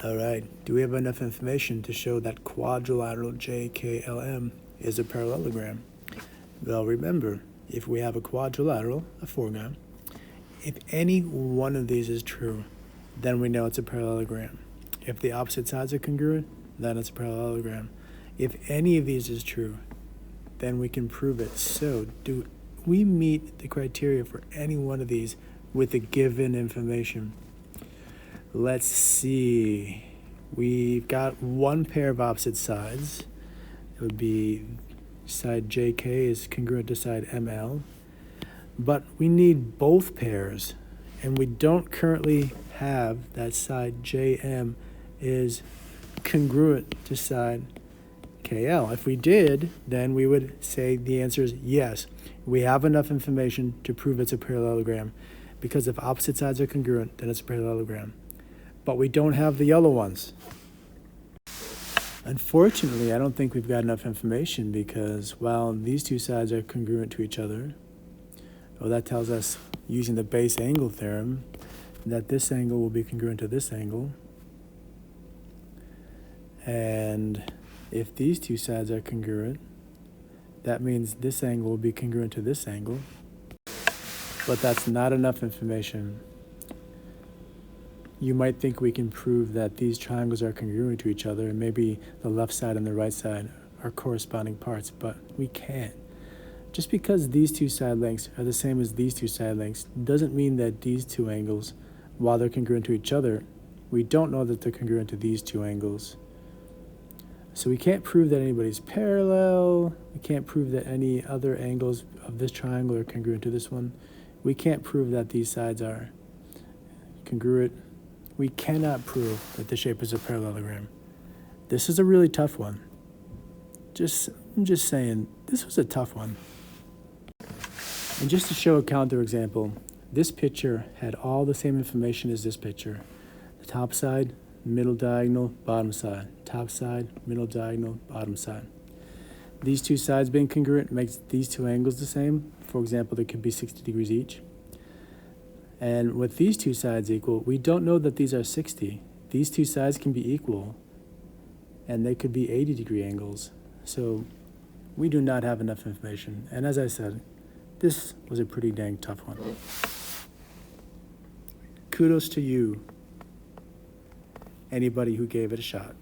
All right, do we have enough information to show that quadrilateral JKLM is a parallelogram? Well, remember, if we have a quadrilateral, a foregon, if any one of these is true, then we know it's a parallelogram. If the opposite sides are congruent, then it's a parallelogram. If any of these is true, then we can prove it. So, do we meet the criteria for any one of these with the given information? Let's see. We've got one pair of opposite sides. It would be side JK is congruent to side ML. But we need both pairs, and we don't currently have that side JM is congruent to side KL. If we did, then we would say the answer is yes. We have enough information to prove it's a parallelogram, because if opposite sides are congruent, then it's a parallelogram. But we don't have the yellow ones. Unfortunately, I don't think we've got enough information because while these two sides are congruent to each other, well, that tells us, using the base angle theorem, that this angle will be congruent to this angle. And if these two sides are congruent, that means this angle will be congruent to this angle. But that's not enough information. You might think we can prove that these triangles are congruent to each other, and maybe the left side and the right side are corresponding parts, but we can't. Just because these two side lengths are the same as these two side lengths doesn't mean that these two angles, while they're congruent to each other, we don't know that they're congruent to these two angles. So we can't prove that anybody's parallel. We can't prove that any other angles of this triangle are congruent to this one. We can't prove that these sides are congruent. We cannot prove that the shape is a parallelogram. This is a really tough one. I'm just saying, this was a tough one. And just to show a counterexample, this picture had all the same information as this picture. The top side, middle diagonal, bottom side. Top side, middle diagonal, bottom side. These two sides being congruent makes these two angles the same. For example, they could be 60 degrees each. And with these two sides equal, we don't know that these are 60. These two sides can be equal, and they could be 80-degree angles. So we do not have enough information. And as I said, this was a pretty dang tough one. Kudos to you, anybody who gave it a shot.